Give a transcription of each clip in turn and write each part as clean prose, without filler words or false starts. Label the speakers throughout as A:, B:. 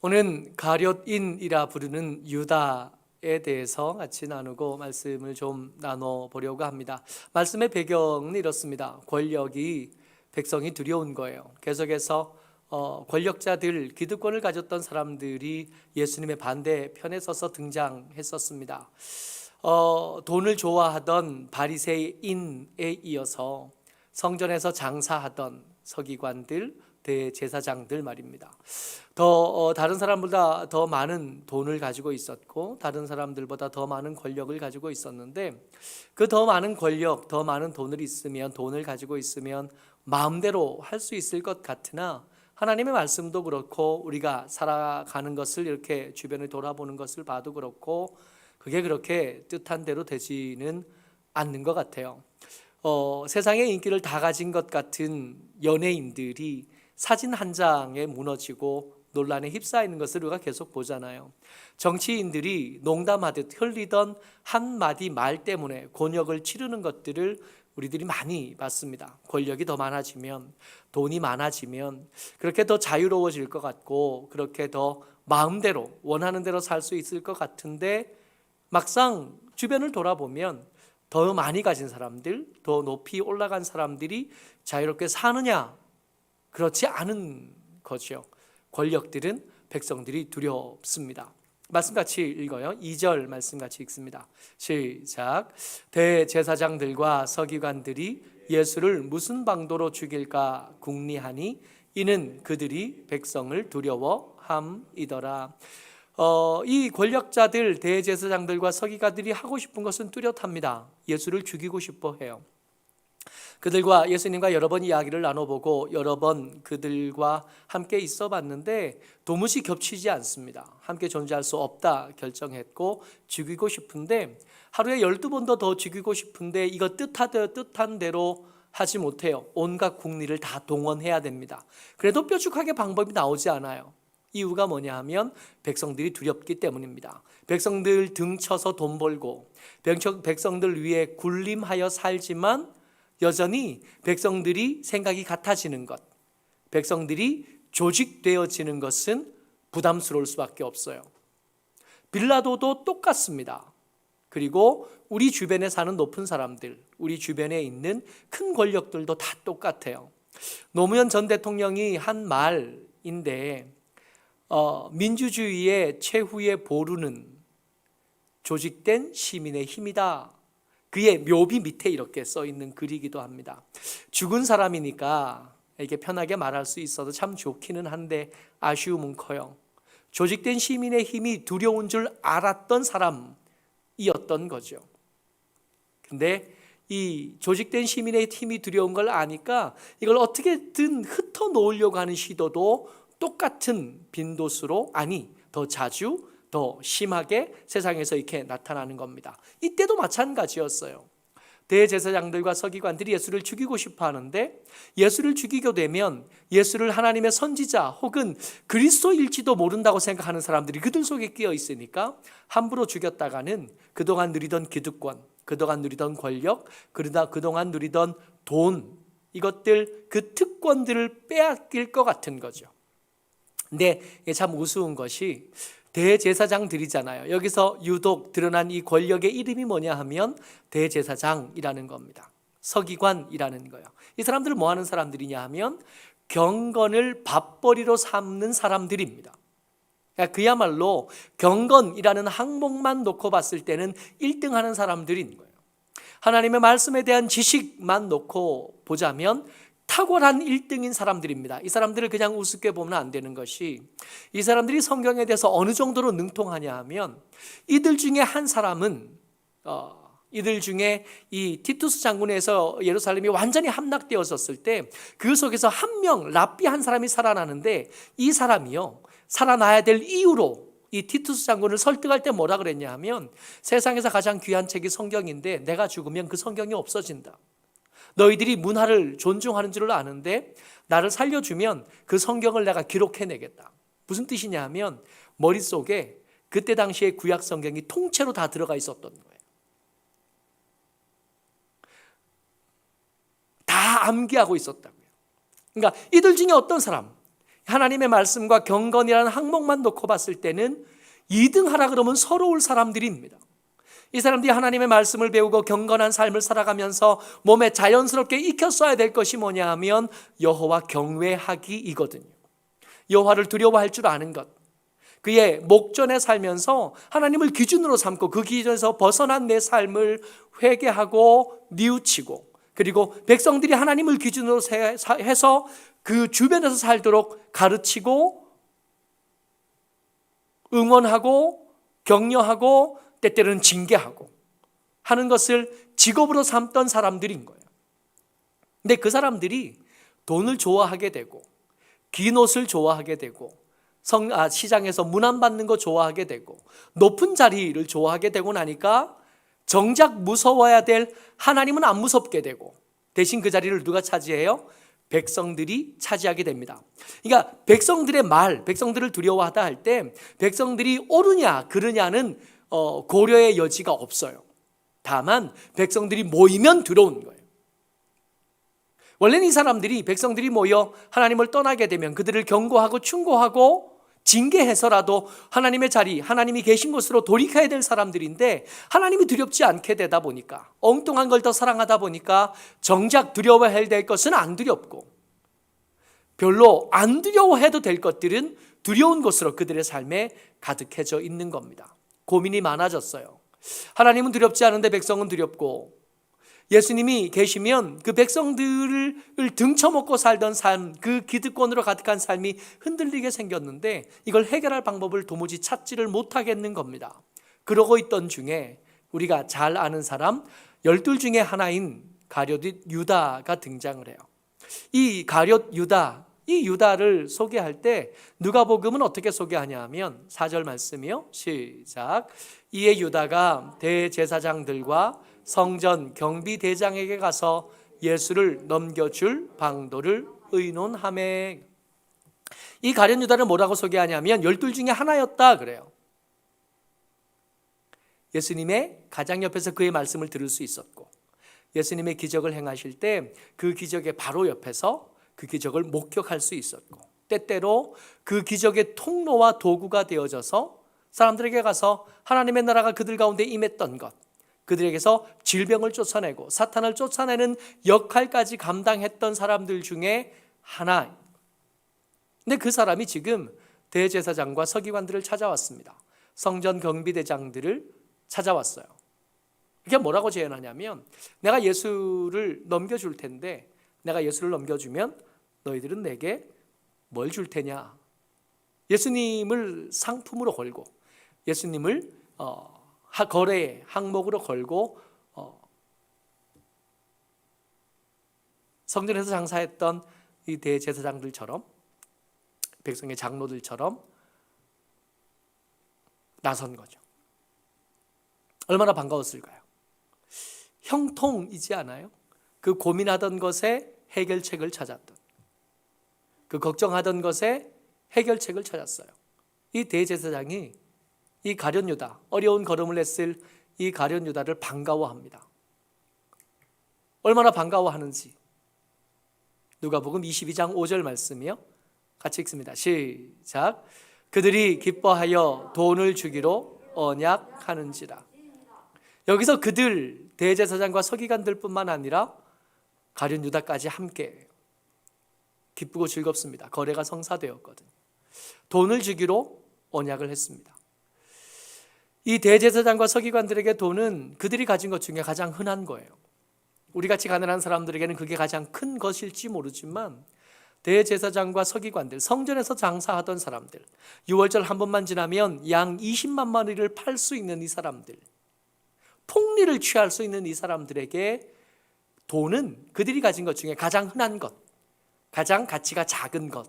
A: 오늘은 가룟인이라 부르는 유다에 대해서 같이 나누고 말씀을 좀 나눠보려고 합니다. 말씀의 배경은 이렇습니다. 권력이 백성이 두려운 거예요. 계속해서 권력자들, 기득권을 가졌던 사람들이 예수님의 반대편에 서서 등장했었습니다. 돈을 좋아하던 바리새인에 이어서 성전에서 장사하던 서기관들, 대제사장들 말입니다. 다른 사람보다 더 많은 돈을 가지고 있었고 다른 사람들보다 더 많은 권력을 가지고 있었는데, 그 더 많은 권력, 더 많은 돈을 가지고 있으면 마음대로 할 수 있을 것 같으나, 하나님의 말씀도 그렇고 우리가 살아가는 것을 이렇게 주변을 돌아보는 것을 봐도 그렇고 그게 그렇게 뜻한 대로 되지는 않는 것 같아요. 세상의 인기를 다 가진 것 같은 연예인들이 사진 한 장에 무너지고 논란에 휩싸이는 것을 우리가 계속 보잖아요. 정치인들이 농담하듯 흘리던 한마디 말 때문에 곤욕을 치르는 것들을 우리들이 많이 봤습니다. 권력이 더 많아지면, 돈이 많아지면 그렇게 더 자유로워질 것 같고 그렇게 더 마음대로 원하는 대로 살 수 있을 것 같은데, 막상 주변을 돌아보면 더 많이 가진 사람들, 더 높이 올라간 사람들이 자유롭게 사느냐? 그렇지 않은 거죠. 권력들은 백성들이 두렵습니다. 말씀 같이 읽어요. 2절 말씀 같이 읽습니다. 시작. 대제사장들과 서기관들이 예수를 무슨 방도로 죽일까 궁리하니 이는 그들이 백성을 두려워함이더라. 이 권력자들, 대제사장들과 서기관들이 하고 싶은 것은 뚜렷합니다. 예수를 죽이고 싶어 해요. 그들과 예수님과 여러 번 이야기를 나눠보고 여러 번 그들과 함께 있어 봤는데 도무지 겹치지 않습니다. 함께 존재할 수 없다 결정했고 죽이고 싶은데, 하루에 12번도 더 죽이고 싶은데 이거 뜻한 대로 하지 못해요. 온갖 국리를 다 동원해야 됩니다. 그래도 뾰족하게 방법이 나오지 않아요. 이유가 뭐냐 하면 백성들이 두렵기 때문입니다. 백성들 등쳐서 돈 벌고 백성들 위에 군림하여 살지만 여전히 백성들이 생각이 같아지는 것, 백성들이 조직되어지는 것은 부담스러울 수밖에 없어요. 빌라도도 똑같습니다. 그리고 우리 주변에 사는 높은 사람들, 우리 주변에 있는 큰 권력들도 다 똑같아요. 노무현 전 대통령이 한 말인데, 민주주의의 최후의 보루는 조직된 시민의 힘이다. 그의 묘비 밑에 이렇게 써 있는 글이기도 합니다. 죽은 사람이니까 이게 편하게 말할 수 있어도 참 좋기는 한데 아쉬움은 커요. 조직된 시민의 힘이 두려운 줄 알았던 사람이었던 거죠. 근데 이 조직된 시민의 힘이 두려운 걸 아니까 이걸 어떻게든 흩어놓으려고 하는 시도도 똑같은 빈도수로, 아니 더 자주, 더 심하게 세상에서 이렇게 나타나는 겁니다. 이때도 마찬가지였어요. 대제사장들과 서기관들이 예수를 죽이고 싶어 하는데, 예수를 죽이게 되면 예수를 하나님의 선지자 혹은 그리스도일지도 모른다고 생각하는 사람들이 그들 속에 끼어 있으니까 함부로 죽였다가는 그동안 누리던 기득권, 그동안 누리던 권력, 그동안 누리던 돈, 이것들, 그 특권들을 빼앗길 것 같은 거죠. 근데 참 우스운 것이 대제사장들이잖아요. 여기서 유독 드러난 이 권력의 이름이 뭐냐 하면 대제사장이라는 겁니다. 서기관이라는 거예요. 이 사람들은 뭐 하는 사람들이냐 하면 경건을 밥벌이로 삼는 사람들입니다. 그러니까 그야말로 경건이라는 항목만 놓고 봤을 때는 1등 하는 사람들인 거예요. 하나님의 말씀에 대한 지식만 놓고 보자면 탁월한 1등인 사람들입니다. 이 사람들을 그냥 우습게 보면 안 되는 것이, 이 사람들이 성경에 대해서 어느 정도로 능통하냐 하면, 이들 중에 한 사람은 이들 중에 이 티투스 장군에서 예루살렘이 완전히 함락되었었을 때 그 속에서 한 명, 랍비 한 사람이 살아나는데, 이 사람이요 살아나야 될 이유로 이 티투스 장군을 설득할 때 뭐라 그랬냐 하면, 세상에서 가장 귀한 책이 성경인데 내가 죽으면 그 성경이 없어진다. 너희들이 문화를 존중하는 줄을 아는데 나를 살려주면 그 성경을 내가 기록해내겠다. 무슨 뜻이냐 하면 머릿속에 그때 당시에 구약 성경이 통째로 다 들어가 있었던 거예요. 다 암기하고 있었다고요. 그러니까 이들 중에 어떤 사람, 하나님의 말씀과 경건이라는 항목만 놓고 봤을 때는 2등 하라 그러면 서러울 사람들입니다. 이 사람들이 하나님의 말씀을 배우고 경건한 삶을 살아가면서 몸에 자연스럽게 익혔어야 될 것이 뭐냐 하면 여호와 경외하기이거든요. 여호와를 두려워할 줄 아는 것, 그의 목전에 살면서 하나님을 기준으로 삼고 그 기준에서 벗어난 내 삶을 회개하고 뉘우치고, 그리고 백성들이 하나님을 기준으로 해서 그 주변에서 살도록 가르치고 응원하고 격려하고 때때로는 징계하고 하는 것을 직업으로 삼던 사람들인 거예요. 근데 그 사람들이 돈을 좋아하게 되고 긴 옷을 좋아하게 되고 시장에서 문안받는 거 좋아하게 되고 높은 자리를 좋아하게 되고 나니까 정작 무서워야 될 하나님은 안 무섭게 되고, 대신 그 자리를 누가 차지해요? 백성들이 차지하게 됩니다. 그러니까 백성들의 말, 백성들을 두려워하다 할 때 백성들이 옳으냐 그르냐는 고려의 여지가 없어요. 다만 백성들이 모이면 들어오는 거예요. 원래는 이 사람들이, 백성들이 모여 하나님을 떠나게 되면 그들을 경고하고 충고하고 징계해서라도 하나님의 자리, 하나님이 계신 곳으로 돌이켜야 될 사람들인데, 하나님이 두렵지 않게 되다 보니까, 엉뚱한 걸 더 사랑하다 보니까 정작 두려워해야 될 것은 안 두렵고, 별로 안 두려워해도 될 것들은 두려운 것으로 그들의 삶에 가득해져 있는 겁니다. 고민이 많아졌어요. 하나님은 두렵지 않은데 백성은 두렵고, 예수님이 계시면 그 백성들을 등쳐먹고 살던 삶, 그 기득권으로 가득한 삶이 흔들리게 생겼는데 이걸 해결할 방법을 도무지 찾지를 못하겠는 겁니다. 그러고 있던 중에 우리가 잘 아는 사람 12 중에 하나인 가룟 유다가 등장을 해요. 이 가룟 유다, 이 유다를 소개할 때 누가복음은 어떻게 소개하냐 하면 4절 말씀이요. 시작. 이에 유다가 대제사장들과 성전 경비대장에게 가서 예수를 넘겨줄 방도를 의논하매. 이 가룟 유다를 뭐라고 소개하냐면 12 중에 하나였다 그래요. 예수님의 가장 옆에서 그의 말씀을 들을 수 있었고, 예수님의 기적을 행하실 때 그 기적의 바로 옆에서 그 기적을 목격할 수 있었고, 때때로 그 기적의 통로와 도구가 되어져서 사람들에게 가서 하나님의 나라가 그들 가운데 임했던 것, 그들에게서 질병을 쫓아내고 사탄을 쫓아내는 역할까지 감당했던 사람들 중에 하나. 근데 그 사람이 지금 대제사장과 서기관들을 찾아왔습니다. 성전 경비대장들을 찾아왔어요. 이게 뭐라고 제안하냐면, 내가 예수를 넘겨줄 텐데, 내가 예수를 넘겨주면 너희들은 내게 뭘 줄 테냐? 예수님을 상품으로 걸고, 예수님을 거래의 항목으로 걸고 성전에서 장사했던 이 대제사장들처럼, 백성의 장로들처럼 나선 거죠. 얼마나 반가웠을까요? 형통이지 않아요? 그 고민하던 것에 해결책을 찾았던, 그 걱정하던 것에 해결책을 찾았어요. 이 대제사장이 이 가룟 유다, 어려운 걸음을 했을 이 가룟 유다를 반가워합니다. 얼마나 반가워하는지 누가복음 22장 5절 말씀이요. 같이 읽습니다. 시작. 그들이 기뻐하여 돈을 주기로 언약하는지라. 여기서 그들, 대제사장과 서기관들뿐만 아니라 가룟 유다까지 함께 기쁘고 즐겁습니다. 거래가 성사되었거든요. 돈을 주기로 언약을 했습니다. 이 대제사장과 서기관들에게 돈은 그들이 가진 것 중에 가장 흔한 거예요. 우리같이 가난한 사람들에게는 그게 가장 큰 것일지 모르지만, 대제사장과 서기관들, 성전에서 장사하던 사람들, 6월절 한 번만 지나면 양 20만 마리를 팔 수 있는 이 사람들, 폭리를 취할 수 있는 이 사람들에게 돈은 그들이 가진 것 중에 가장 흔한 것, 가장 가치가 작은 것.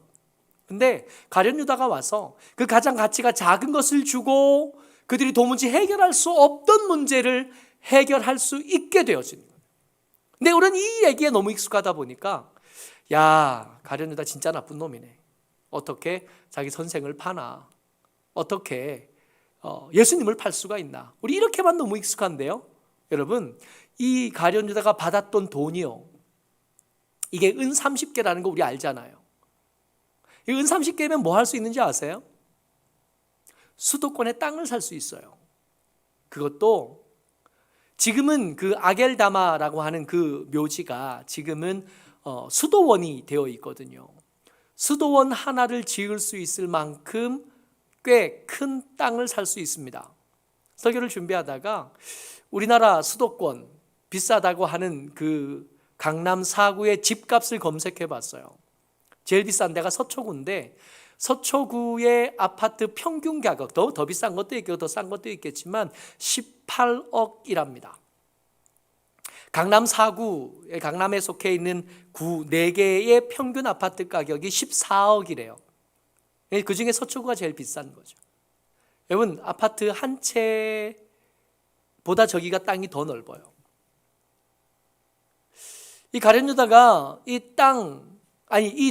A: 근데 가룟 유다가 와서 그 가장 가치가 작은 것을 주고 그들이 도무지 해결할 수 없던 문제를 해결할 수 있게 되어진 거예요. 근데 우리는 이 얘기에 너무 익숙하다 보니까, 야, 가룟 유다 진짜 나쁜 놈이네. 어떻게 자기 선생을 파나? 어떻게 예수님을 팔 수가 있나? 우리 이렇게만 너무 익숙한데요. 여러분, 이 가룟 유다가 받았던 돈이요, 이게 은 30개라는 거 우리 알잖아요. 이 은 30개면 뭐 할 수 있는지 아세요? 수도권에 땅을 살 수 있어요. 그것도 지금은 그 아겔다마라고 하는 그 묘지가 지금은 수도원이 되어 있거든요. 수도원 하나를 지을 수 있을 만큼 꽤 큰 땅을 살 수 있습니다. 설교를 준비하다가 우리나라 수도권 비싸다고 하는 그 강남 4구의 집값을 검색해 봤어요. 제일 비싼 데가 서초구인데 서초구의 아파트 평균 가격, 더 비싼 것도 있고 더 싼 것도 있겠지만 18억이랍니다. 강남 4구, 강남에 속해 있는 구 4개의 평균 아파트 가격이 14억이래요. 그 중에 서초구가 제일 비싼 거죠. 여러분, 아파트 한 채보다 저기가 땅이 더 넓어요. 이 가룟 유다가 이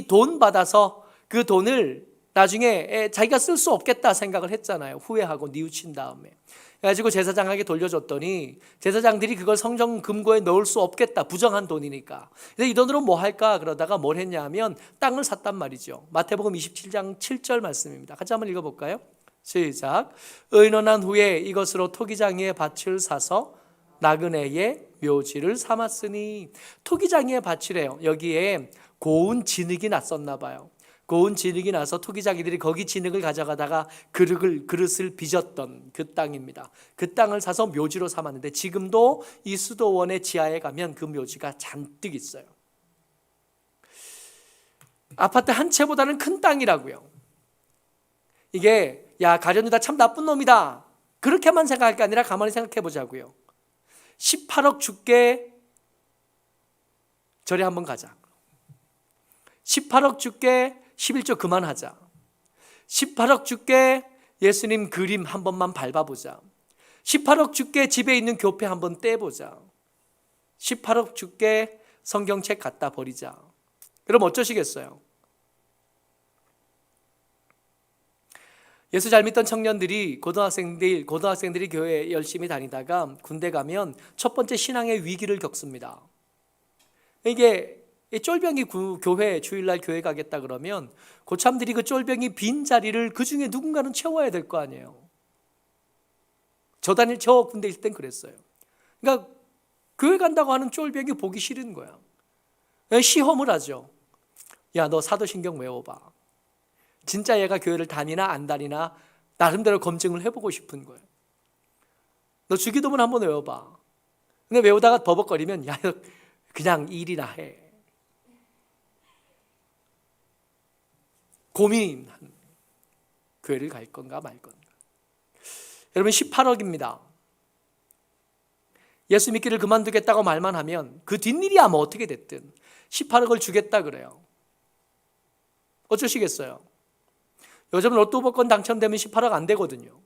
A: 돈 받아서 그 돈을 나중에 자기가 쓸 수 없겠다 생각을 했잖아요. 후회하고 뉘우친 다음에. 그래가지고 제사장에게 돌려줬더니 제사장들이 그걸 성전 금고에 넣을 수 없겠다. 부정한 돈이니까. 그래서 이 돈으로 뭐 할까? 그러다가 뭘 했냐면 땅을 샀단 말이죠. 마태복음 27장 7절 말씀입니다. 같이 한번 읽어볼까요? 시작. 의논한 후에 이것으로 토기장이의 밭을 사서 나그네의 묘지를 삼았으니. 토기장이의 밭이래요. 여기에 고운 진흙이 났었나 봐요. 고운 진흙이 나서 토기장이들이 거기 진흙을 가져가다가 그릇을 빚었던 그 땅입니다. 그 땅을 사서 묘지로 삼았는데 지금도 이 수도원의 지하에 가면 그 묘지가 잔뜩 있어요. 아파트 한 채보다는 큰 땅이라고요. 이게 가룟 유다 참 나쁜 놈이다 그렇게만 생각할 게 아니라 가만히 생각해 보자고요. 18억 줄게, 절에 한번 가자. 18억 줄게, 11조 그만하자. 18억 줄게, 예수님 그림 한 번만 밟아보자. 18억 줄게, 집에 있는 교패 한번 떼보자. 18억 줄게, 성경책 갖다 버리자. 그럼 어쩌시겠어요? 예수 잘 믿던 청년들이 고등학생들이 교회에 열심히 다니다가 군대 가면 첫 번째 신앙의 위기를 겪습니다. 이게 쫄병이 교회 주일날 교회 가겠다 그러면 고참들이 그 쫄병이 빈 자리를 그 중에 누군가는 채워야 될 거 아니에요. 저 군대 있을 땐 그랬어요. 그러니까 교회 간다고 하는 쫄병이 보기 싫은 거야. 시험을 하죠. 야, 너 사도신경 외워봐. 진짜 얘가 교회를 다니나 안 다니나 나름대로 검증을 해보고 싶은 거예요. 너 주기도문 한번 외워봐. 근데 외우다가 버벅거리면 야, 그냥 일이나 해. 고민한 교회를 갈 건가 말 건가. 여러분 18억입니다. 예수 믿기를 그만두겠다고 말만 하면 그 뒷일이야 뭐 어떻게 됐든 18억을 주겠다 그래요. 어쩌시겠어요? 요즘 로또 복권 당첨되면 18억 안 되거든요.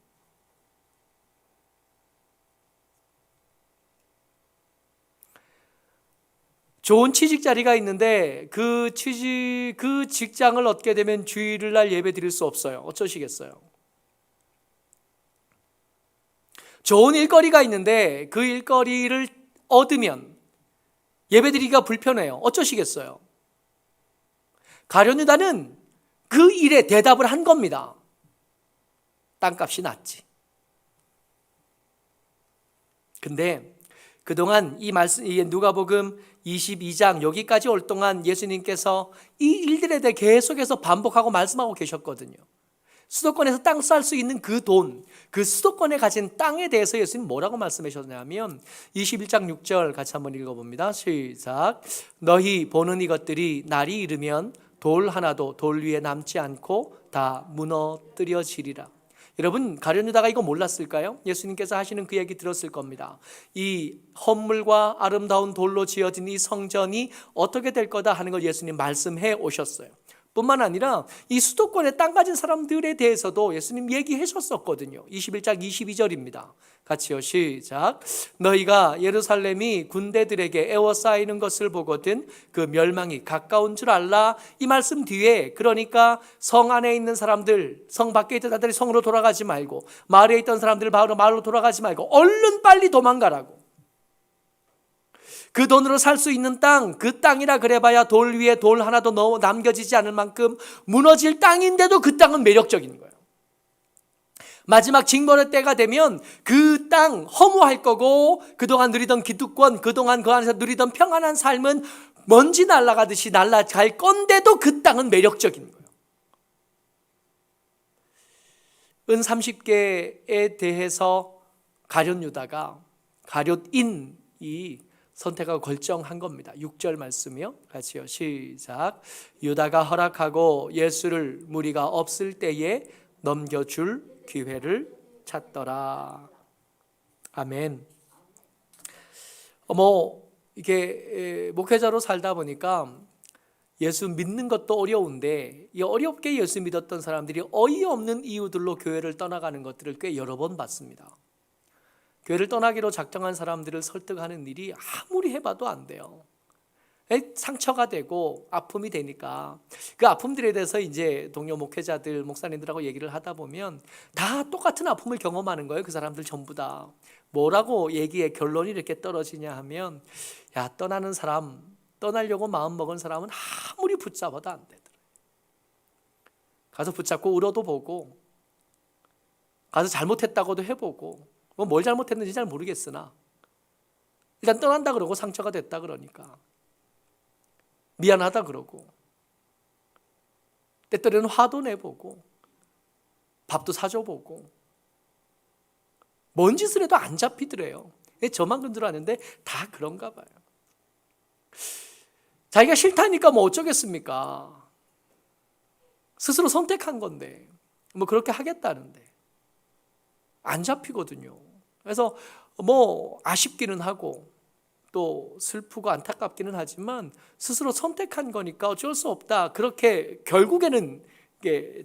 A: 좋은 취직 자리가 있는데 그 직장을 얻게 되면 주일날 예배 드릴 수 없어요. 어쩌시겠어요? 좋은 일거리가 있는데 그 일거리를 얻으면 예배 드리기가 불편해요. 어쩌시겠어요? 가룟 유다는 그 일에 대답을 한 겁니다. 땅값이 낮지. 근데 그동안 이 말씀, 누가복음 22장 여기까지 올 동안 예수님께서 이 일들에 대해 계속해서 반복하고 말씀하고 계셨거든요. 수도권에서 땅 살 수 있는 그 돈, 그 수도권에 가진 땅에 대해서 예수님 뭐라고 말씀하셨냐면 21장 6절 같이 한번 읽어봅니다. 시작. 너희 보는 이것들이 날이 이르면 돌 하나도 돌 위에 남지 않고 다 무너뜨려지리라. 여러분 가룟 유다가 이거 몰랐을까요? 예수님께서 하시는 그 얘기 들었을 겁니다. 이 헌물과 아름다운 돌로 지어진 이 성전이 어떻게 될 거다 하는 걸 예수님 말씀해 오셨어요. 뿐만 아니라 이 수도권에 땅 가진 사람들에 대해서도 예수님 얘기하셨었거든요. 21장 22절입니다. 같이요. 시작. 너희가 예루살렘이 군대들에게 에워싸이는 것을 보거든 그 멸망이 가까운 줄 알라. 이 말씀 뒤에 그러니까 성 안에 있는 사람들, 성 밖에 있던 사람들이 성으로 돌아가지 말고 마을에 있던 사람들 마을로 돌아가지 말고 얼른 빨리 도망가라고. 그 돈으로 살 수 있는 땅, 그 땅이라 그래봐야 돌 위에 돌 하나도 남겨지지 않을 만큼 무너질 땅인데도 그 땅은 매력적인 거예요. 마지막 징벌의 때가 되면 그 땅 허무할 거고, 그동안 누리던 기득권, 그동안 그 안에서 누리던 평안한 삶은 먼지 날아가듯이 날아갈 건데도 그 땅은 매력적인 거예요. 은 30개에 대해서 가룟 유다가 가룟인이 선택하고 결정한 겁니다. 6절 말씀이요. 같이요. 시작. 유다가 허락하고 예수를 무리가 없을 때에 넘겨줄 기회를 찾더라. 아멘. 이게 목회자로 살다 보니까 예수 믿는 것도 어려운데, 이 어렵게 예수 믿었던 사람들이 어이없는 이유들로 교회를 떠나가는 것들을 꽤 여러 번 봤습니다. 교회를 떠나기로 작정한 사람들을 설득하는 일이 아무리 해봐도 안 돼요. 상처가 되고 아픔이 되니까 그 아픔들에 대해서 이제 동료 목회자들, 목사님들하고 얘기를 하다 보면 다 똑같은 아픔을 경험하는 거예요. 그 사람들 전부 다. 뭐라고 얘기해 결론이 이렇게 떨어지냐 하면, 야, 떠나는 사람, 떠나려고 마음먹은 사람은 아무리 붙잡아도 안 되더라. 가서 붙잡고 울어도 보고, 가서 잘못했다고도 해보고, 뭘 잘못했는지 잘 모르겠으나 일단 떠난다 그러고 상처가 됐다 그러니까 미안하다 그러고, 때때로는 화도 내보고 밥도 사줘보고, 뭔 짓을 해도 안 잡히더래요. 저만 그런 줄 아는데 다 그런가 봐요. 자기가 싫다니까 뭐 어쩌겠습니까? 스스로 선택한 건데 뭐 그렇게 하겠다는데 안 잡히거든요. 그래서 아쉽기는 하고 또 슬프고 안타깝기는 하지만 스스로 선택한 거니까 어쩔 수 없다. 그렇게 결국에는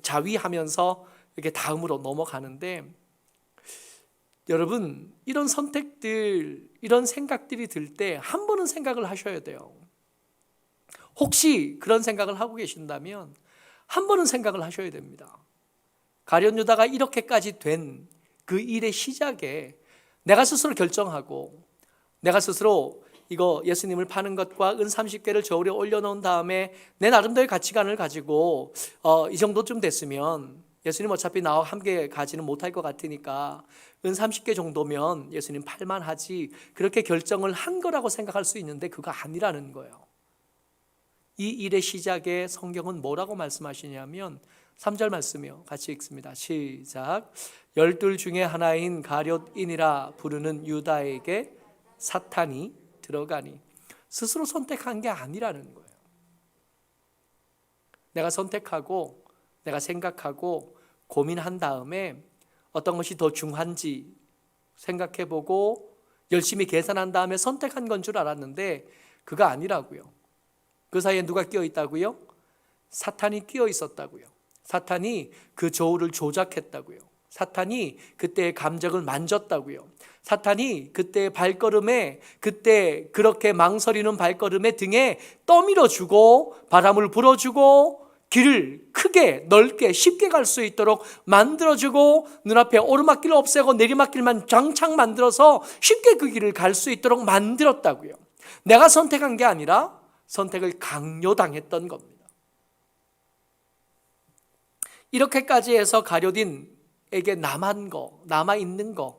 A: 자위하면서 이렇게 다음으로 넘어가는데, 여러분, 이런 선택들, 이런 생각들이 들 때 한 번은 생각을 하셔야 돼요. 혹시 그런 생각을 하고 계신다면 한 번은 생각을 하셔야 됩니다. 가룟 유다가 이렇게까지 된 그 일의 시작에 내가 스스로 결정하고, 내가 스스로 이거 예수님을 파는 것과 은 30개를 저울에 올려놓은 다음에 내 나름대로의 가치관을 가지고 이 정도쯤 됐으면 예수님 어차피 나와 함께 가지는 못할 것 같으니까 은 30개 정도면 예수님 팔만하지, 그렇게 결정을 한 거라고 생각할 수 있는데 그거 아니라는 거예요. 이 일의 시작에 성경은 뭐라고 말씀하시냐면 3절 말씀이요. 같이 읽습니다. 시작. 12 중에 하나인 가룟인이라 부르는 유다에게 사탄이 들어가니. 스스로 선택한 게 아니라는 거예요. 내가 선택하고 내가 생각하고 고민한 다음에 어떤 것이 더 중요한지 생각해보고 열심히 계산한 다음에 선택한 건 줄 알았는데 그거 아니라고요. 그 사이에 누가 끼어 있다고요? 사탄이 끼어 있었다고요. 사탄이 그 저울을 조작했다고요. 사탄이 그때의 감정을 만졌다고요. 사탄이 그때의 발걸음에, 그때 그렇게 망설이는 발걸음에 등에 떠밀어주고 바람을 불어주고 길을 크게 넓게 쉽게 갈 수 있도록 만들어주고, 눈앞에 오르막길을 없애고 내리막길만 장창 만들어서 쉽게 그 길을 갈 수 있도록 만들었다고요. 내가 선택한 게 아니라 선택을 강요당했던 겁니다. 이렇게까지 해서 가룟인에게 남아있는 거,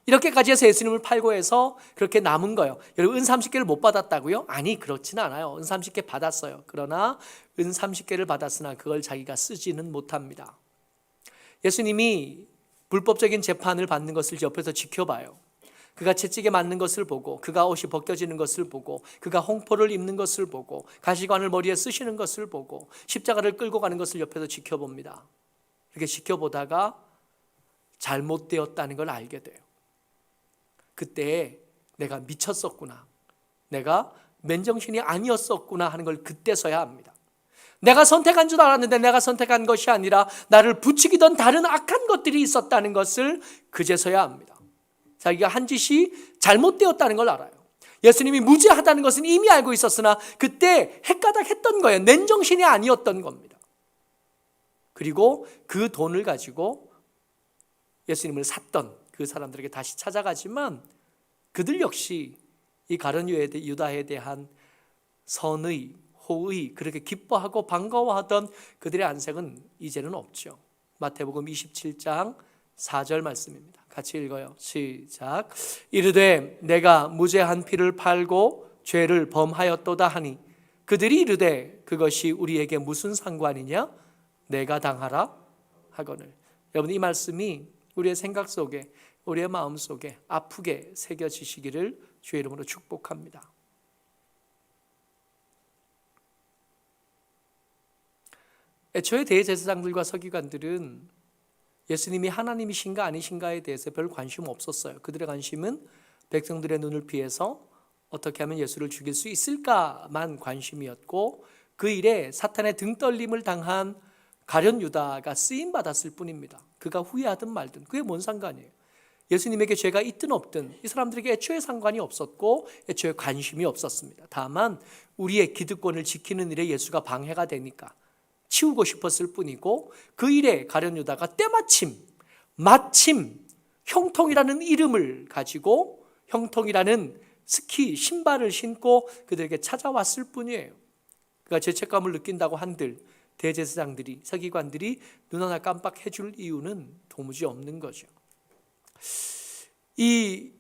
A: 이렇게까지 해서 예수님을 팔고 해서 그렇게 남은 거예요. 여러분, 은 30개를 못 받았다고요? 아니, 그렇지는 않아요. 은 30개 받았어요. 그러나 은 30개를 받았으나 그걸 자기가 쓰지는 못합니다. 예수님이 불법적인 재판을 받는 것을 옆에서 지켜봐요. 그가 채찍에 맞는 것을 보고, 그가 옷이 벗겨지는 것을 보고, 그가 홍포를 입는 것을 보고, 가시관을 머리에 쓰시는 것을 보고, 십자가를 끌고 가는 것을 옆에서 지켜봅니다. 이렇게 지켜보다가 잘못되었다는 걸 알게 돼요. 그때 내가 미쳤었구나, 내가 맨정신이 아니었었구나 하는 걸 그때서야 합니다. 내가 선택한 줄 알았는데 내가 선택한 것이 아니라 나를 부추기던 다른 악한 것들이 있었다는 것을 그제서야 합니다. 자기가 한 짓이 잘못되었다는 걸 알아요. 예수님이 무죄하다는 것은 이미 알고 있었으나 그때 헷가닥했던 거예요. 맨정신이 아니었던 겁니다. 그리고 그 돈을 가지고 예수님을 샀던 그 사람들에게 다시 찾아가지만 그들 역시 이 가룟 유다에 대한 선의, 호의, 그렇게 기뻐하고 반가워하던 그들의 안색은 이제는 없죠. 마태복음 27장 4절 말씀입니다. 같이 읽어요. 시작. 이르되 내가 무죄한 피를 팔고 죄를 범하였도다 하니 그들이 이르되 그것이 우리에게 무슨 상관이냐? 내가 당하라 하거늘. 여러분, 이 말씀이 우리의 생각 속에, 우리의 마음 속에 아프게 새겨지시기를 주의 이름으로 축복합니다. 애초에 대제사장들과 서기관들은 예수님이 하나님이신가 아니신가에 대해서 별 관심 없었어요. 그들의 관심은 백성들의 눈을 피해서 어떻게 하면 예수를 죽일 수 있을까만 관심이었고, 그 일에 사탄의 등떨림을 당한 가룟 유다가 쓰임 받았을 뿐입니다. 그가 후회하든 말든 그게 뭔 상관이에요. 예수님에게 죄가 있든 없든 이 사람들에게 애초에 상관이 없었고 애초에 관심이 없었습니다. 다만 우리의 기득권을 지키는 일에 예수가 방해가 되니까 치우고 싶었을 뿐이고, 그 일에 가룟 유다가 마침 형통이라는 이름을 가지고 형통이라는 스키 신발을 신고 그들에게 찾아왔을 뿐이에요. 그가 죄책감을 느낀다고 한들 대제사장들이, 서기관들이 눈 하나 깜빡해줄 이유는 도무지 없는 거죠. 이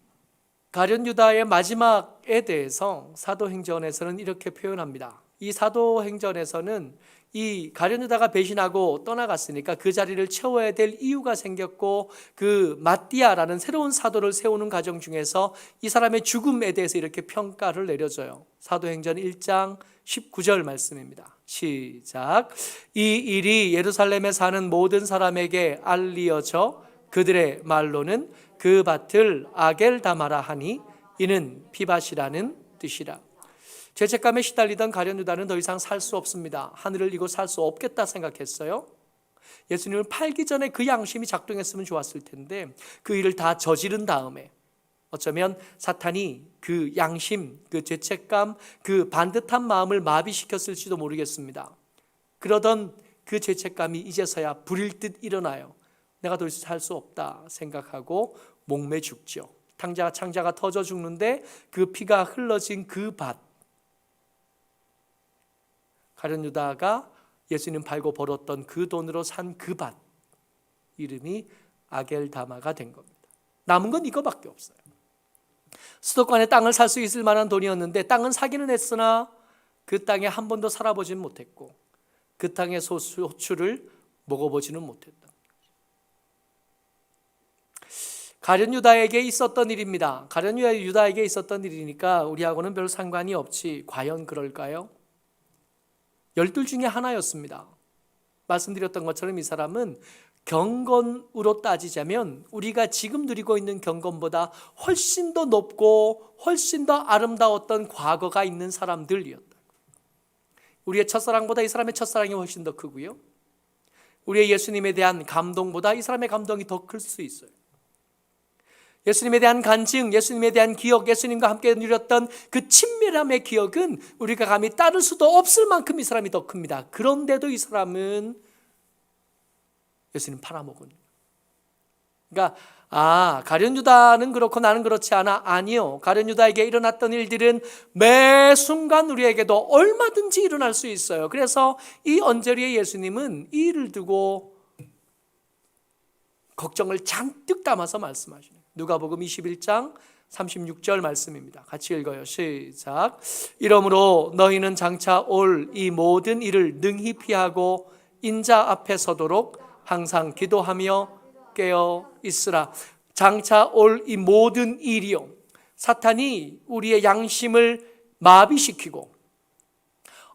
A: 가룟 유다의 마지막에 대해서 사도행전에서는 이렇게 표현합니다. 이 사도행전에서는 이 가룟 유다가 배신하고 떠나갔으니까 그 자리를 채워야 될 이유가 생겼고, 그 마띠아라는 새로운 사도를 세우는 과정 중에서 이 사람의 죽음에 대해서 이렇게 평가를 내려줘요. 사도행전 1장 19절 말씀입니다. 시작. 이 일이 예루살렘에 사는 모든 사람에게 알리어져 그들의 말로는 그 밭을 아겔다마라 하니 이는 피밭이라는 뜻이라. 죄책감에 시달리던 가룟 유다는 더 이상 살 수 없습니다. 하늘을 이고 살 수 없겠다 생각했어요. 예수님을 팔기 전에 그 양심이 작동했으면 좋았을 텐데 그 일을 다 저지른 다음에 어쩌면 사탄이 그 양심, 그 죄책감, 그 반듯한 마음을 마비시켰을지도 모르겠습니다. 그러던 그 죄책감이 이제서야 불일 듯 일어나요. 내가 더 이상 살 수 없다 생각하고 목매 죽죠. 창자가 터져 죽는데 그 피가 흘러진 그 밭, 가룟 유다가 예수님 팔고 벌었던 그 돈으로 산 그 밭, 이름이 아겔다마가 된 겁니다. 남은 건 이거밖에 없어요. 수도권에 땅을 살 수 있을 만한 돈이었는데 땅은 사기는 했으나 그 땅에 한 번도 살아보지는 못했고 그 땅의 소출을 먹어보지는 못했다. 가룟 유다에게 있었던 일입니다. 가룟 유다에게 있었던 일이니까 우리하고는 별 상관이 없지. 과연 그럴까요? 12 중에 하나였습니다. 말씀드렸던 것처럼 이 사람은 경건으로 따지자면 우리가 지금 누리고 있는 경건보다 훨씬 더 높고 훨씬 더 아름다웠던 과거가 있는 사람들이었다. 우리의 첫사랑보다 이 사람의 첫사랑이 훨씬 더 크고요, 우리의 예수님에 대한 감동보다 이 사람의 감동이 더 클 수 있어요. 예수님에 대한 간증, 예수님에 대한 기억, 예수님과 함께 누렸던 그 친밀함의 기억은 우리가 감히 따를 수도 없을 만큼 이 사람이 더 큽니다. 그런데도 이 사람은 예수님 팔아먹은. 그러니까 가룟 유다는 그렇고 나는 그렇지 않아. 아니요. 가룟 유다에게 일어났던 일들은 매 순간 우리에게도 얼마든지 일어날 수 있어요. 그래서 이 언저리의 예수님은 이 일을 두고 걱정을 잔뜩 담아서 말씀하시네요. 누가복음 21장 36절 말씀입니다. 같이 읽어요. 시작. 이러므로 너희는 장차 올 이 모든 일을 능히 피하고 인자 앞에 서도록 항상 기도하며 깨어 있으라. 장차 올 이 모든 일이요, 사탄이 우리의 양심을 마비시키고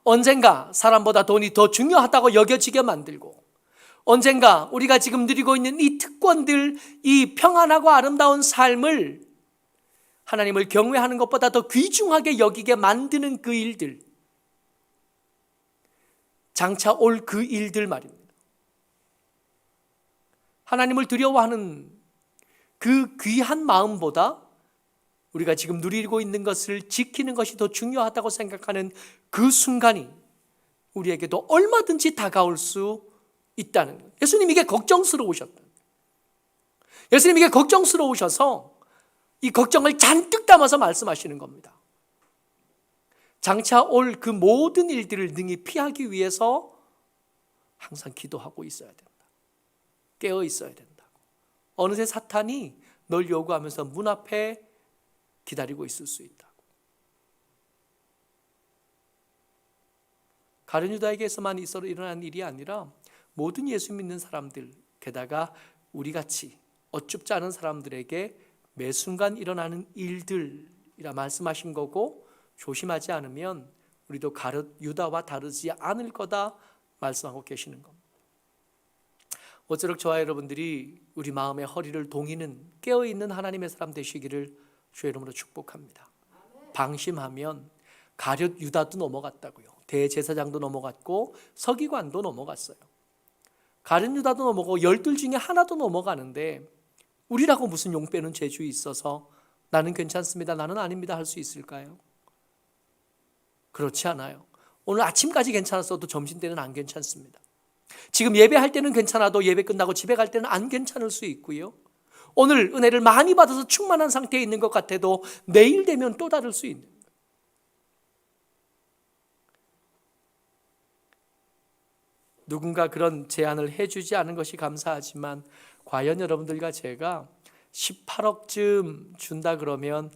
A: 언젠가 사람보다 돈이 더 중요하다고 여겨지게 만들고, 언젠가 우리가 지금 누리고 있는 이 특권들, 이 평안하고 아름다운 삶을 하나님을 경외하는 것보다 더 귀중하게 여기게 만드는 그 일들, 장차 올 그 일들 말입니다. 하나님을 두려워하는 그 귀한 마음보다 우리가 지금 누리고 있는 것을 지키는 것이 더 중요하다고 생각하는 그 순간이 우리에게도 얼마든지 다가올 수 있다는 거예요. 예수님이 이게 걱정스러우셨다. 예수님이 이게 걱정스러우셔서 이 걱정을 잔뜩 담아서 말씀하시는 겁니다. 장차 올 그 모든 일들을 능히 피하기 위해서 항상 기도하고 있어야 된다. 깨어 있어야 된다. 어느새 사탄이 널 요구하면서 문 앞에 기다리고 있을 수 있다. 가룟 유다에게서만 일어난 일이 아니라 모든 예수 믿는 사람들, 게다가 우리같이 어쭙지 않은 사람들에게 매 순간 일어나는 일들이라 말씀하신 거고, 조심하지 않으면 우리도 가룟 유다와 다르지 않을 거다 말씀하고 계시는 겁니다. 모쪼록 저와 여러분들이 우리 마음의 허리를 동이는 깨어있는 하나님의 사람 되시기를 주의 이름으로 축복합니다. 방심하면 가룟 유다도 넘어갔다고요. 대제사장도 넘어갔고 서기관도 넘어갔어요. 가룟 유다도 넘어가고 열둘 중에 하나도 넘어가는데 우리라고 무슨 용 빼는 재주 있어서 나는 괜찮습니다, 나는 아닙니다 할 수 있을까요? 그렇지 않아요. 오늘 아침까지 괜찮았어도 점심 때는 안 괜찮습니다. 지금 예배할 때는 괜찮아도 예배 끝나고 집에 갈 때는 안 괜찮을 수 있고요. 오늘 은혜를 많이 받아서 충만한 상태에 있는 것 같아도 내일 되면 또 다를 수 있는 거예요. 누군가 그런 제안을 해주지 않은 것이 감사하지만 과연 여러분들과 제가 18억쯤 준다 그러면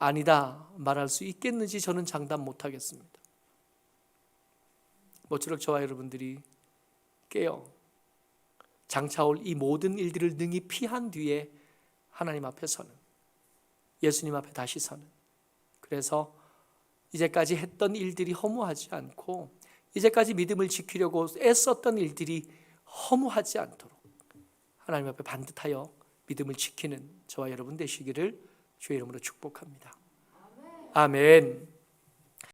A: 아니다 말할 수 있겠는지 저는 장담 못하겠습니다. 모쪼록 저와 여러분들이 깨어 장차 올 이 모든 일들을 능히 피한 뒤에 하나님 앞에 서는, 예수님 앞에 다시 서는, 그래서 이제까지 했던 일들이 허무하지 않고 이제까지 믿음을 지키려고 애썼던 일들이 허무하지 않도록 하나님 앞에 반듯하여 믿음을 지키는 저와 여러분 되시기를 주의 이름으로 축복합니다. 아멘.